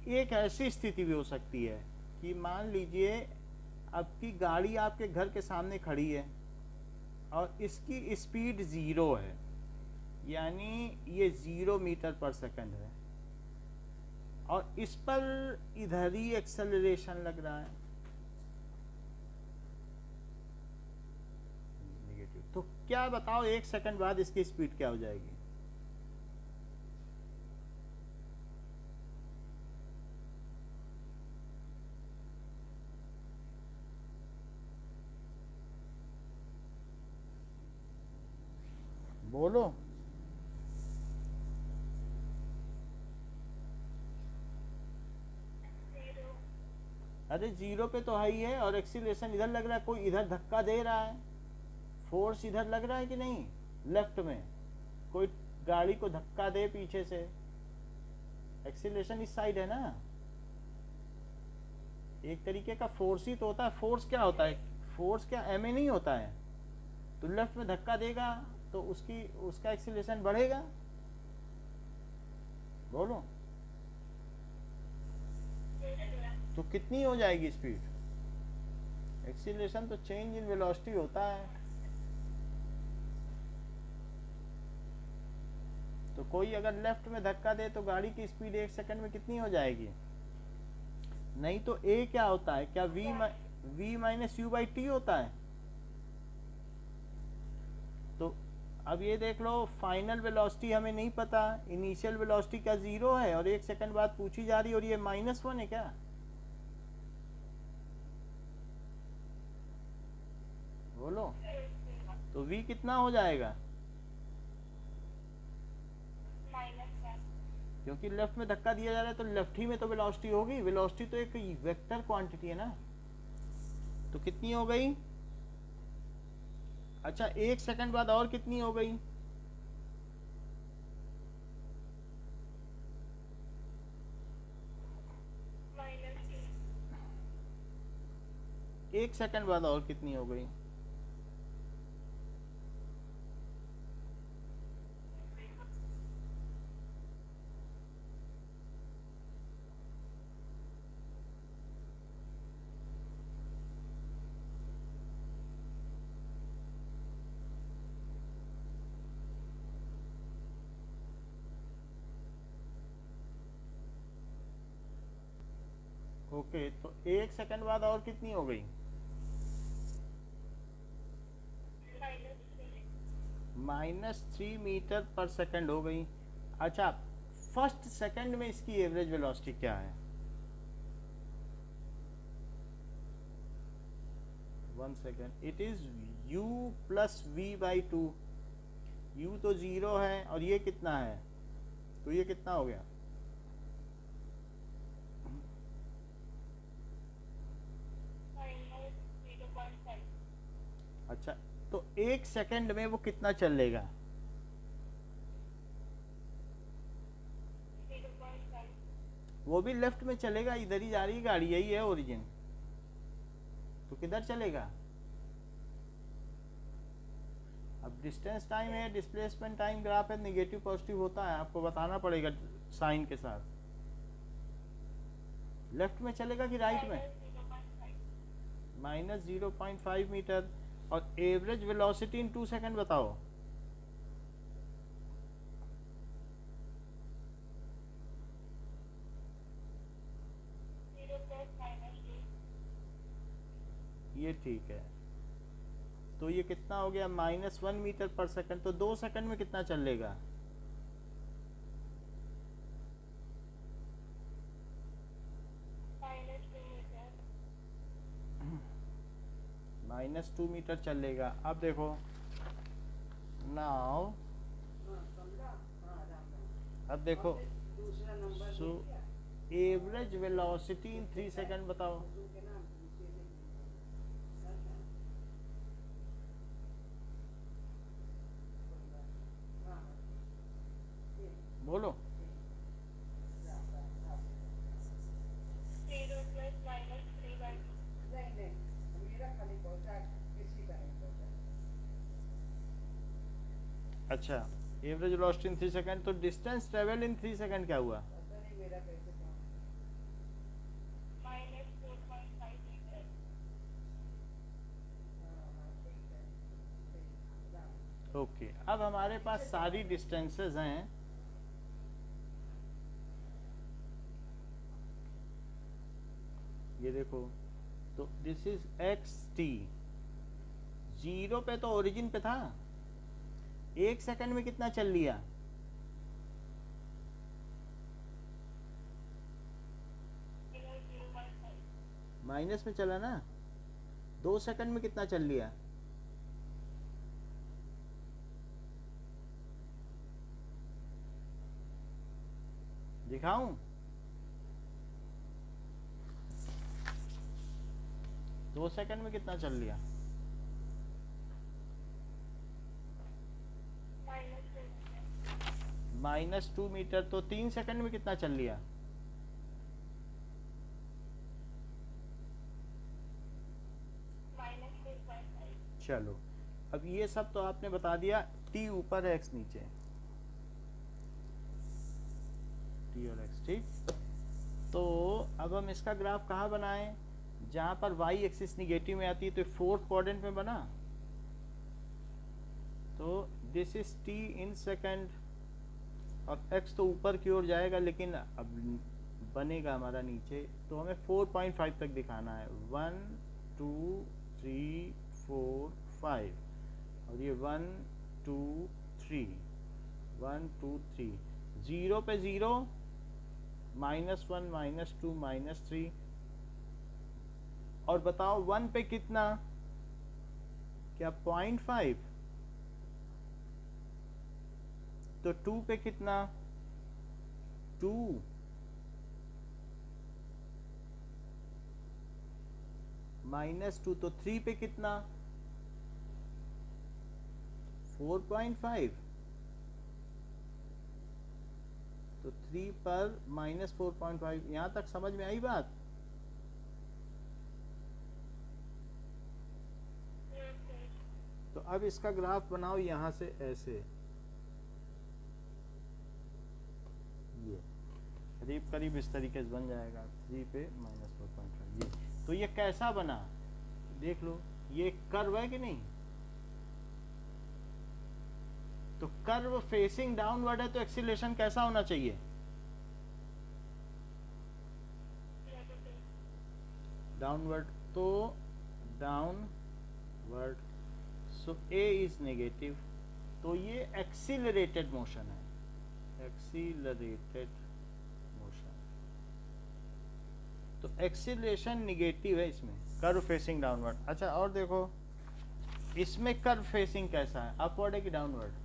एक ऐसी स्थिति भी हो सकती है कि मान लीजिए आपकी गाड़ी आपके घर के सामने खड़ी है और इसकी स्पीड 0 है, यानी ये 0 मीटर पर सेकंड है, और इस पर इधर ही एक्सेलरेशन लग रहा है नेगेटिव। तो क्या बताओ, 1 सेकंड बाद इसकी स्पीड क्या हो जाएगी? बोलो। अरे 0 पे तो है ही है, और एक्सीलरेशन इधर लग रहा है, कोई इधर धक्का दे रहा है, फोर्स इधर लग रहा है कि नहीं? लेफ्ट में कोई गाड़ी को धक्का दे पीछे से, एक्सीलरेशन इस साइड है ना। एक तरीके का फोर्स ही तो होता है। फोर्स क्या होता है? फोर्स क्या एम ए नहीं होता है? तो लेफ्ट में धक्का देगा तो उसका एक्सीलरेशन बढ़ेगा। बोलो, तो कितनी हो जाएगी स्पीड? एक्सीलरेशन तो चेंज इन वेलोसिटी होता है। तो कोई अगर लेफ्ट में धक्का दे तो गाड़ी की स्पीड 1 सेकंड में कितनी हो जाएगी? नहीं तो ए क्या होता है? क्या v minus you by T होता है? तो अब ये देख लो, फाइनल वेलोसिटी हमें नहीं पता, इनिशियल वेलोसिटी क्या 0 है, और 1 सेकंड बाद पूछी जा रही, और ये -1 है क्या? बोलो, तो v कितना हो जाएगा? क्योंकि लेफ्ट में धक्का दिया जा रहा है तो लेफ्ट ही में तो वेलोसिटी होगी। वेलोसिटी तो एक वेक्टर क्वांटिटी है ना। तो कितनी हो गई? अच्छा, 1 सेकंड बाद और कितनी हो गई? एक सेकंड बाद और कितनी हो गई? ओके, तो 1 सेकंड बाद और कितनी हो गई? -3 मीटर पर सेकंड हो गई। अच्छा, फर्स्ट सेकंड में इसकी एवरेज वेलोसिटी क्या है? 1 second, it is u plus v/2। u तो 0 है और ये कितना है, तो ये कितना हो गया? अच्छा, तो 1 सेकंड में वो कितना चलेगा? वो भी लेफ्ट में चलेगा, इधर ही जा रही है गाड़ी, यही है ओरिजिन, तो किधर चलेगा? अब डिस्टेंस टाइम है, डिस्प्लेसमेंट टाइम ग्राफ है, नेगेटिव पॉजिटिव होता है, आपको बताना पड़ेगा साइन के साथ। लेफ्ट में चलेगा कि राइट में? -0.5 मीटर। और एवरेज वेलोसिटी इन 2 सेकंड बताओ। ये ठीक है, तो ये कितना हो गया? -1 मीटर पर सेकंड। तो 2 सेकंड में कितना चलेगा? -2 मीटर चलेगा। अब देखो, नाउ अब देखो, सो एवरेज वेलोसिटी इन 3 सेकंड बताओ। बोलो। अच्छा, एवरेज वेलोसिटी इन 3 सेकंड, तो डिस्टेंस ट्रेवल इन 3 सेकंड क्या हुआ? ओके, अब हमारे पास सारी डिस्टेंसेस हैं। ये देखो, तो दिस इज xt। 0 पे तो ओरिजिन पे था, 1 सेकंड में कितना चल लिया? माइनस में चला ना। 2 सेकंड में कितना चल लिया? दिखाऊं? 2 सेकंड में कितना चल लिया? -2 मीटर। तो 3 सेकंड में कितना चल लिया? चलो, अब ये सब तो आपने बता दिया, t ऊपर है x नीचे, t और x, ठीक। तो अब हम इसका ग्राफ कहाँ बनाएं? जहाँ पर y एक्सिस निगेटिव में आती है, तो फोर्थ क्वाड्रेंट में बना। तो this is t in second, और x तो ऊपर की ओर जाएगा, लेकिन अब बनेगा हमारा नीचे, तो हमें 4.5 तक दिखाना है। 1 2 3 4 5, और ये 1 2 3, 1 2 3, 0 पे 0, -1 -2 -3। और बताओ 1 पे कितना? क्या 0.5? तो 2 पे कितना? 2। -2, तो 3 पे कितना? 4.5, तो 3 पर माइनस 4.5, यहाँ तक समझ में आई बात? तो अब इसका ग्राफ बनाओ यहाँ से ऐसे, ये करीब करीब इस तरीके से बन जाएगा, 3 पे माइनस 4.5, ये। तो ये कैसा बना देख लो, ये कर्व है कि नहीं? तो कर्व फेसिंग डाउनवर्ड है, तो एक्सीलरेशन कैसा होना चाहिए? डाउनवर्ड, तो downward, so A is negative, तो ये एक्सीलरेटेड मोशन है, एक्सीलरेटेड मोशन। तो एक्सीलरेशन निगेटिव है इसमें, कर्व फेसिंग डाउनवर्ड। अच्छा और देखो, इसमें कर्व फेसिंग कैसा है, अपवर्ड है कि डाउनवर्ड?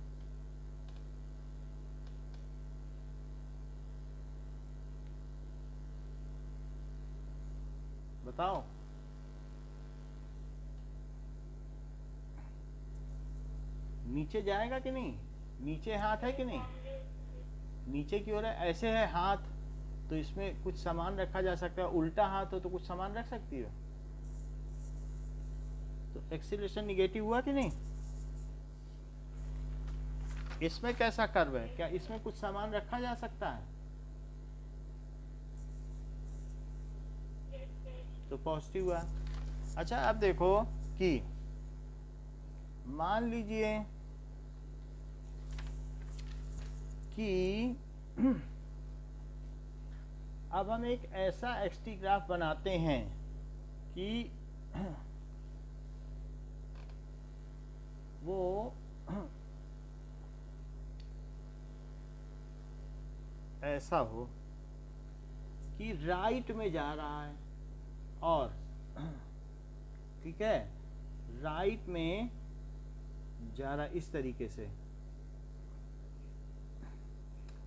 बताओ। नीचे जाएगा कि नहीं? नीचे हाथ है कि नहीं? नीचे की ओर है, ऐसे है हाथ, तो इसमें कुछ सामान रखा जा सकता है। उल्टा हाथ हो तो कुछ सामान रख सकती हो, तो एक्सीलरेशन निगेटिव हुआ कि नहीं? इसमें कैसा कर्व है, क्या इसमें कुछ सामान रखा जा सकता है? तो पॉजिटिव हुआ। अच्छा अब देखो कि मान लीजिए कि अब हम एक ऐसा एक्सटी ग्राफ बनाते हैं कि वो ऐसा हो कि राइट में जा रहा है, और ठीक है, राइट में जा रहा इस तरीके से।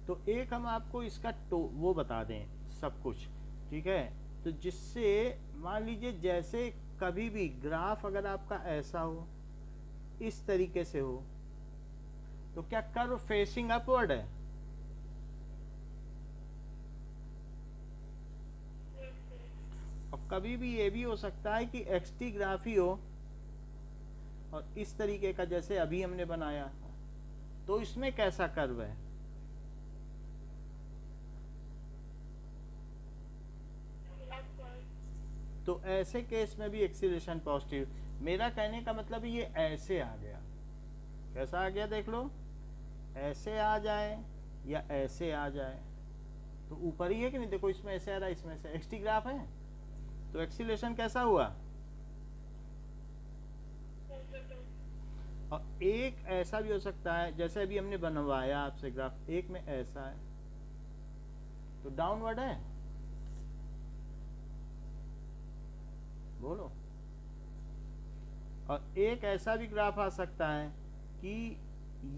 तो एक हम आपको इसका वो बता दें सब कुछ, ठीक है? तो जिससे मान लीजिए जैसे कभी भी ग्राफ अगर आपका ऐसा हो, इस तरीके से हो, तो क्या कर्व फेसिंग अपवर्ड है? और कभी भी ये भी हो सकता है कि एक्सटी ग्राफ ही हो और इस तरीके का जैसे अभी हमने बनाया, तो इसमें कैसा कर्व है? तो ऐसे केस में भी एक्सीलरेशन पॉजिटिव। मेरा कहने का मतलब ये ऐसे आ गया, कैसा आ गया देख लो, ऐसे आ जाए या ऐसे आ जाए, तो ऊपर ही है कि नहीं? देखो इसमें ऐसे आ रहा है, इसमें से एक्सटी ग्राफ है, तो एक्सीलरेशन कैसा हुआ? और एक ऐसा भी हो सकता है जैसे अभी हमने बनवाया आपसे ग्राफ, एक में ऐसा है तो डाउनवर्ड है, बोलो। और एक ऐसा भी ग्राफ आ सकता है कि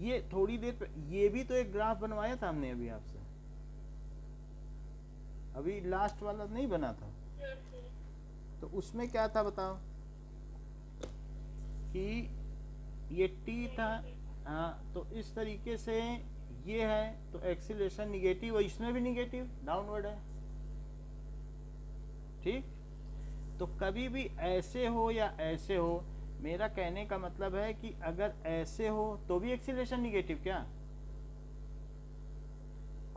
ये थोड़ी देर पे, ये भी तो एक ग्राफ बनवाया था हमने अभी आपसे, अभी लास्ट वाला नहीं बना था, तो उसमें क्या था बताओ कि ये टी था, हाँ, तो इस तरीके से ये है, तो एक्सीलरेशन निगेटिव, और इसमें भी निगेटिव, डाउनवर्ड है, ठीक? तो कभी भी ऐसे हो या ऐसे हो, मेरा कहने का मतलब है कि अगर ऐसे हो तो भी एक्सीलरेशन निगेटिव क्या,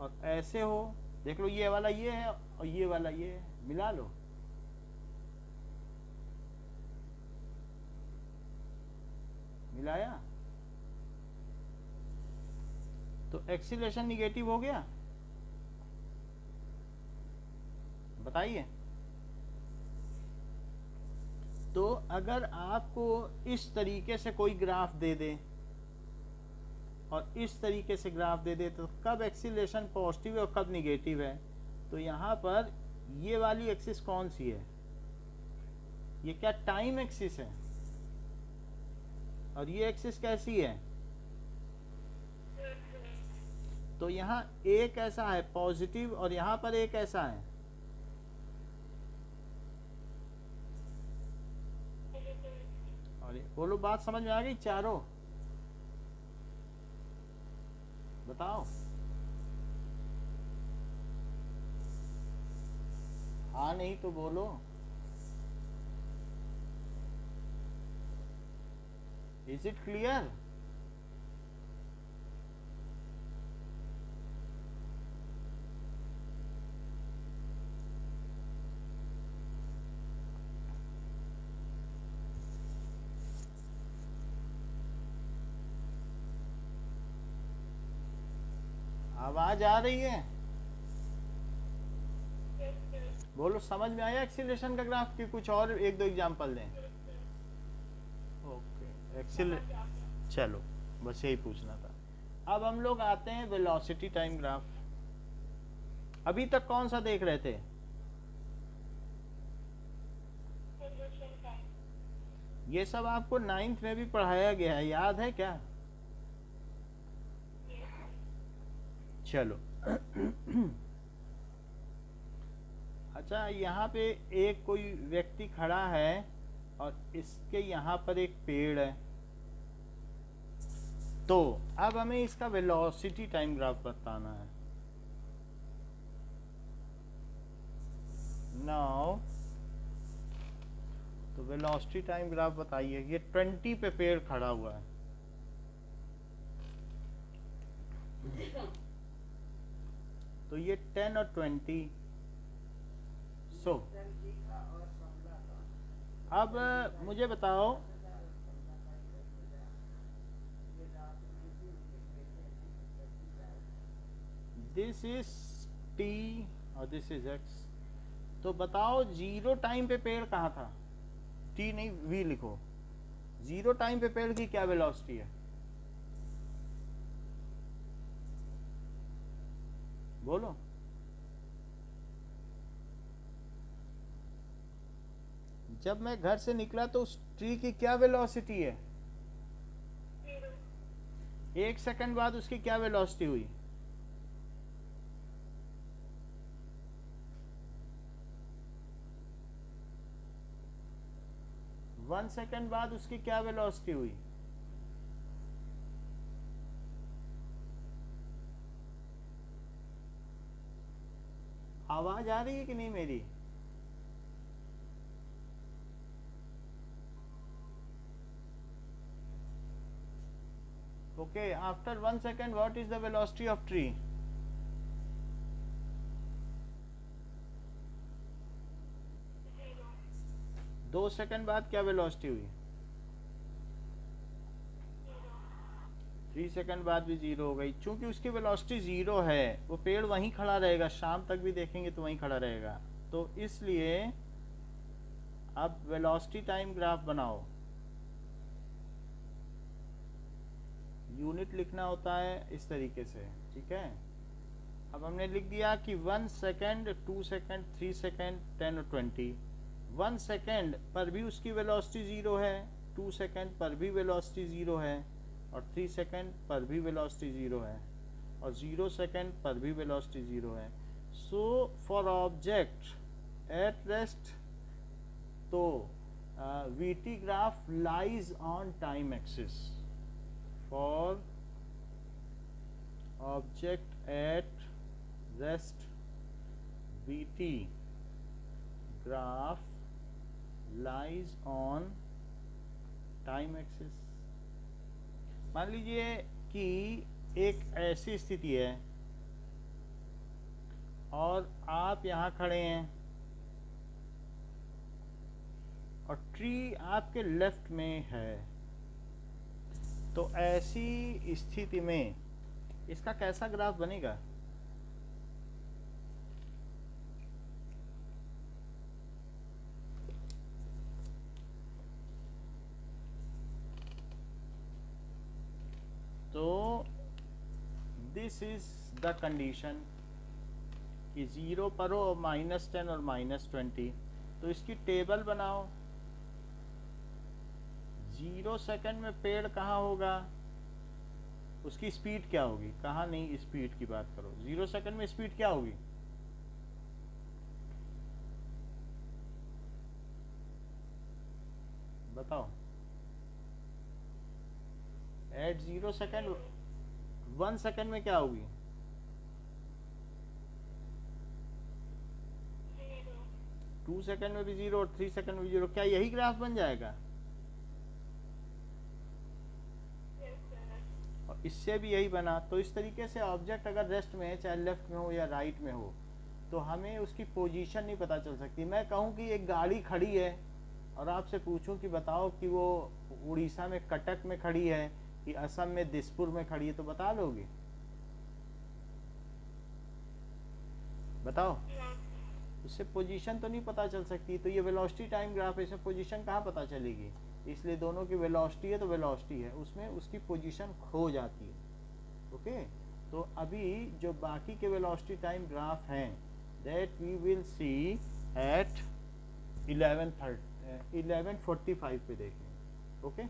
और ऐसे हो, देख लो ये वाला ये है और ये वाला ये है, मिला लो, मिलाया, तो एक्सीलरेशन निगेटिव हो गया। बताइए। तो अगर आपको इस तरीके से कोई ग्राफ दे दे और इस तरीके से ग्राफ दे दे, तो कब एक्सीलरेशन पॉजिटिव है और कब निगेटिव है? तो यहाँ पर ये वाली एक्सिस कौन सी है? ये क्या टाइम एक्सिस है? और ये एक्सिस कैसी है? तो यहाँ एक ऐसा है पॉजिटिव और यहाँ पर एक ऐसा है, और बोलो बात समझ में आ गई चारों? बताओ। हाँ नहीं तो बोलो। Is it clear? आवाज आ रही है? बोलो, समझ में आया एक्सीलरेशन का ग्राफ की? कुछ और एक दो एग्जांपल दें। ओके, चलो, बस यही पूछना था। अब हम लोग आते हैं वेलोसिटी टाइम ग्राफ। अभी तक कौन सा देख रहे थे? ये सब आपको 9th में भी पढ़ाया गया है, याद है क्या? चलो। अच्छा, यहाँ पे एक कोई व्यक्ति खड़ा है और इसके यहाँ पर एक पेड़ है, तो अब हमें इसका वेलोसिटी टाइम ग्राफ बताना है। नाउ तो वेलोसिटी टाइम ग्राफ बताइए। ये 20 पे पेड़ खड़ा हुआ है, तो ये 10 और 20। सो अब मुझे बताओ, दिस इज टी और दिस इज एक्स, तो बताओ जीरो टाइम पे पेड़ कहाँ था? टी नहीं, वी लिखो। जीरो टाइम पे पेड़ की क्या वेलोसिटी है? बोलो। जब मैं घर से निकला तो उस ट्री की क्या वेलोसिटी है? 1 सेकंड बाद उसकी क्या वेलोसिटी हुई? वन सेकंड बाद उसकी क्या वेलोसिटी हुई? आवाज आ रही है कि नहीं मेरी? Okay, after 1 second, what is the velocity of tree? 2 second बाद क्या वेलोसिटी हुई? 3 सेकंड बाद भी जीरो हो गई। चूंकि उसकी वेलोसिटी जीरो है, वो पेड़ वहीं खड़ा रहेगा, शाम तक भी देखेंगे तो वहीं खड़ा रहेगा। तो इसलिए अब वेलोसिटी टाइम ग्राफ बनाओ। यूनिट लिखना होता है इस तरीके से, ठीक है? अब हमने लिख दिया कि 1 सेकंड, 2 सेकंड, 3 सेकंड, 10 और 20। 1 सेकंड पर भी उसकी वेलोसिटी ज़ीरो है, 2 सेकंड पर भी वेलोसिटी ज़ीरो है, और 3 सेकंड पर भी वेलोसिटी ज़ीरो है, और 0 सेकंड पर भी वेलोसिटी ज़ीरो है। So for object at rest, तो V T graph lies on time axis. For object at rest, VT graph lies on time axis। मान लीजिए कि एक ऐसी स्थिति है और आप यहाँ खड़े हैं और ट्री आपके लेफ्ट में है, तो ऐसी स्थिति में इसका कैसा ग्राफ बनेगा? तो दिस इज द कंडीशन कि 0 पर हो, -10 और -20, तो इसकी टेबल बनाओ। 0 सेकंड में पेड़ कहाँ होगा? उसकी स्पीड क्या होगी? कहाँ नहीं, स्पीड की बात करो। 0 सेकंड में स्पीड क्या होगी? बताओ। एट 0 सेकंड 1 सेकंड में क्या होगी? 2 सेकंड में भी 0 और 3 सेकंड में भी 0। क्या यही ग्राफ बन जाएगा? और इससे भी यही बना। तो इस तरीके से ऑब्जेक्ट अगर रेस्ट में है, चाहे लेफ्ट में हो या राइट में हो, तो हमें उसकी पोजीशन नहीं पता चल सकती। मैं कहूँ कि एक गाड़ी खड़ी है और आपसे पूछूं कि बताओ कि वो उड़ीसा में कटक में खड़ी है कि असम में दिसपुर में खड़ी है, तो बता लोगे? बताओ। उससे पोजीशन तो नहीं पता चल सकती। तो ये वेलोसिटी टाइम ग्राफ है, इसमें पोजीशन कहाँ पता चलेगी? इसलिए दोनों की वेलोसिटी है तो वेलोसिटी है, उसमें उसकी पोजीशन खो जाती है। ओके, तो अभी जो बाकी के वेलोसिटी टाइम ग्राफ हैं that we will see at 11:45 पे देखें। ओके।